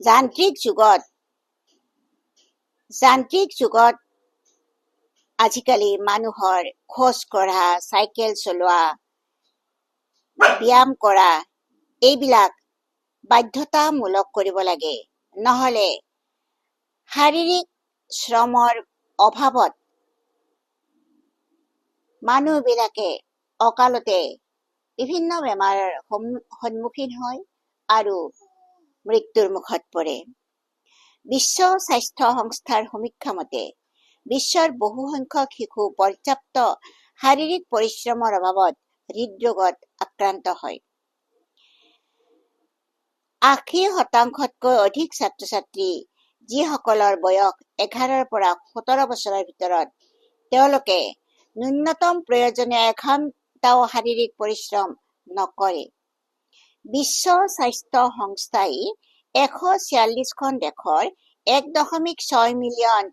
যান্ত্ৰিক যুগত আজিকালি মানুহৰ খোজ কঢ়া, চাইকেল চলোৱা, ব্যায়াম কৰা এইবিলাক বাধ্যতামূলক কৰিব লাগে। নহলে শাৰীৰিক শ্ৰমৰ অভাৱত মানুহবিলাকে অকালতে বিভিন্ন বেমাৰৰ সন্মুখীন হয় আৰু মৃত্যুৰ মুখত পৰে। বিশ্ব স্বাস্থ্য সংস্থাৰ সমীক্ষা মতে বিশ্বৰ বহু সংখ্যক শিশু পৰ্যাপ্ত শাৰীৰিক পৰিশ্ৰমৰ অভাৱত হৃদৰোগত আক্ৰান্ত হয়। ৮০% অধিক ছাত্ৰ-ছাত্ৰী যিসকলৰ বয়স ১১ পৰা ১৭ বছৰৰ ভিতৰত, তেওঁলোকে ন্যূনতম প্ৰয়োজনীয় এঘণ্টাও শাৰীৰিক পৰিশ্ৰম নকৰে। বিশ্ব স্বাস্থ্য সংস্থাই ১৪৬খন দেশৰ ১.৬ মিলিয়ন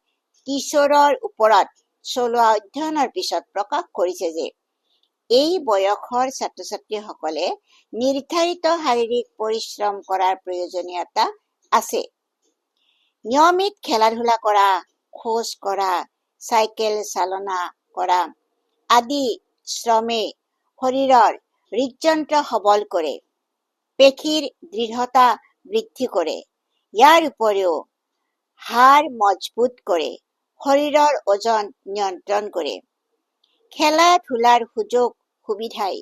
কিশোৰৰ ওপৰত চলোৱা অধ্যয়নৰ পিছত প্ৰকাশ কৰিছে যে এই বয়সৰ ছাত্ৰ-ছাত্ৰীসকলে নিৰ্ধাৰিত শাৰীৰিক পৰিশ্ৰম কৰাৰ প্ৰয়োজনীয়তা আছে। নিয়মিত খেলা-ধূলা কৰা, খোজ কঢ়া, চাইকেল চালনা কৰা আদি শ্ৰমে শৰীৰৰ হৃদযন্ত্ৰ সবল কৰে, পেশীৰ দৃঢ়তা বৃদ্ধি কৰে। ইয়াৰ উপৰিও হাড় মজবুত কৰে, শৰীৰৰ ওজন নিয়ন্ত্ৰণ কৰে। খেলা-ধূলাৰ সুযোগ-সুবিধাই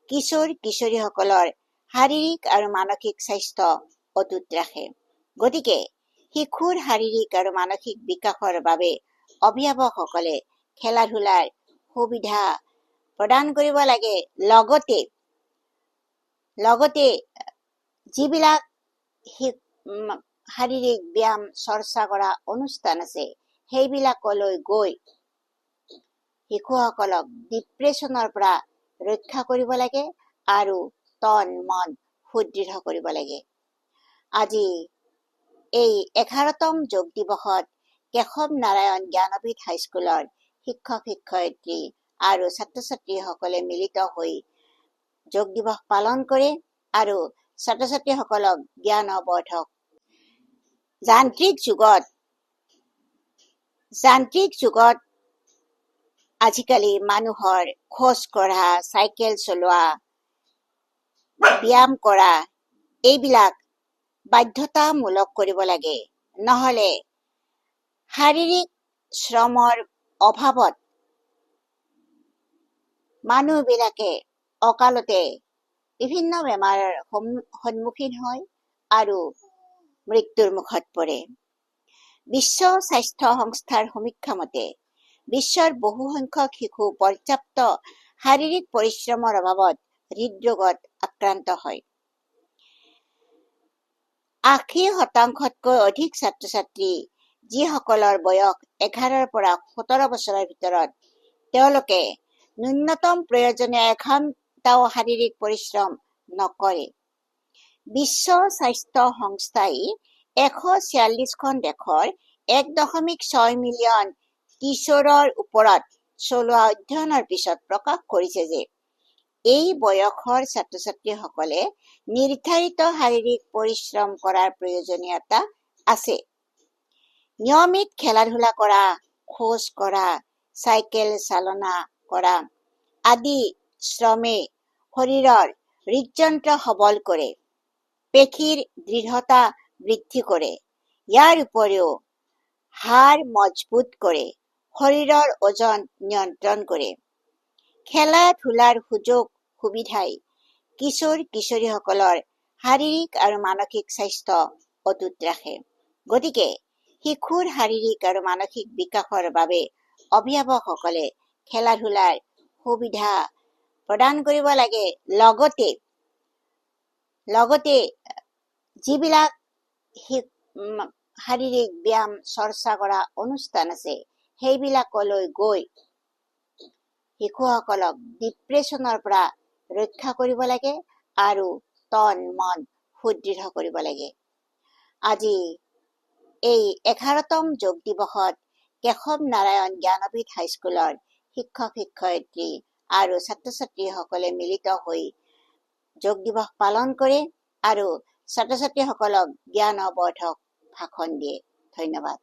কিশোৰ-কিশোৰীসকলৰ শাৰীৰিক আৰু মানসিক স্বাস্থ্য অটুট ৰাখে। গতিকে শিশুৰ শাৰীৰিক আৰু মানসিক বিকাশৰ বাবে অভিভাৱকসকলে খেলা-ধূলাৰ সুবিধা প্ৰদান কৰিব লাগে। লগতে যিবিলাক শাৰীৰিক ব্যায়াম চৰ্চা কৰা অনুষ্ঠান আছে সেইবিলাকলৈ গৈ শিশুসকলক ডিপ্ৰেছনৰ পৰা ৰক্ষা কৰিব লাগে আৰু তন-মন সুদৃঢ় কৰিব লাগে। আজি এই ১১তম যোগ দিৱসত কেশৱ নাৰায়ণ জ্ঞানপীঠ হাইস্কুলৰ শিক্ষক-শিক্ষয়িত্ৰী আৰু ছাত্ৰ-ছাত্ৰীসকলে মিলিত হৈ যোগ দিৱস পালন কৰে আৰু ছাত্ৰ-ছাত্ৰীসকলক জ্ঞানবৰ্ধক। যান্ত্ৰিক যুগত আজিকালি মানুহৰ খোজ কঢ়া, চাইকেল চলোৱা, ব্যায়াম কৰা এইবিলাক বাধ্যতামূলক কৰিব লাগে। নহলে শাৰীৰিক শ্ৰমৰ অভাৱত মানুহবিলাকে অকালতে বিভিন্ন বেমাৰৰ সন্মুখীন হয় আৰু মৃত্যুৰ মুখত পৰে। বিশ্ব স্বাস্থ্য সংস্থাৰ সমীক্ষা মতে বিশ্বৰ বহু সংখ্যক শিশু পৰ্যাপ্ত শাৰীৰিক পৰিশ্ৰমৰ অভাৱত হৃদৰোগত আক্ৰান্ত হয়। ৮০%তকৈ অধিক ছাত্ৰ-ছাত্ৰী যিসকলৰ বয়স ১১ পৰা ১৭ বছৰৰ ভিতৰত, তেওঁলোকে ন্যূনতম প্ৰয়োজনীয় এঘণ্টাও শাৰীৰিক পৰিশ্ৰম নকৰে। বিশ্ব স্বাস্থ্য সংস্থাই ১৪৬খন দেশৰ ১.৬ মিলিয়ন কিশোৰৰ ওপৰত চলোৱা অধ্যয়নৰ পিছত প্ৰকাশ কৰিছে যে এই বয়সৰ ছাত্ৰ-ছাত্ৰীসকলে নিৰ্ধাৰিত শাৰীৰিক পৰিশ্ৰম কৰাৰ প্ৰয়োজনীয়তা আছে। নিয়মিত খেলা-ধূলা কৰা, খোজ কঢ়া, চাইকেল চালনা কৰা আদি শ্ৰমে শৰীৰৰ হৃদযন্ত্ৰ সবল কৰে, পেশীৰ দৃঢ়তা বৃদ্ধি কৰে। ইয়াৰ উপৰিও হাড় মজবুত কৰে, শৰীৰৰ ওজন নিয়ন্ত্ৰণ কৰে। খেলা-ধূলাৰ সুযোগ-সুবিধাই কিশোৰ-কিশোৰীসকলৰ শাৰীৰিক আৰু মানসিক স্বাস্থ্য অটুট ৰাখে। গতিকে শিশুৰ শাৰীৰিক আৰু মানসিক বিকাশৰ বাবে অভিভাৱকসকলে খেলা-ধূলাৰ সুবিধা প্ৰদান কৰিব লাগে। লগতে যিবিলাক শাৰীৰিক ব্যায়াম চৰ্চা কৰা অনুষ্ঠান আছে সেইবিলাকলৈ গৈ শিশুসকলক ডিপ্ৰেছনৰ পৰা ৰক্ষা কৰিব লাগে আৰু তন-মন সুদৃঢ় কৰিব লাগে। আজি এই ১১তম যোগ দিৱসত কেশৱ নাৰায়ণ জ্ঞানপীঠ হাইস্কুলৰ শিক্ষক-শিক্ষয়িত্ৰী আৰু ছাত্ৰ-ছাত্ৰীসকলে মিলিত হৈ যোগ দিৱস পালন কৰে আৰু ছাত্ৰ ছাত্ৰীসকলক জ্ঞানবৰ্ধক ভাষণ দিয়ে। ধন্যবাদ।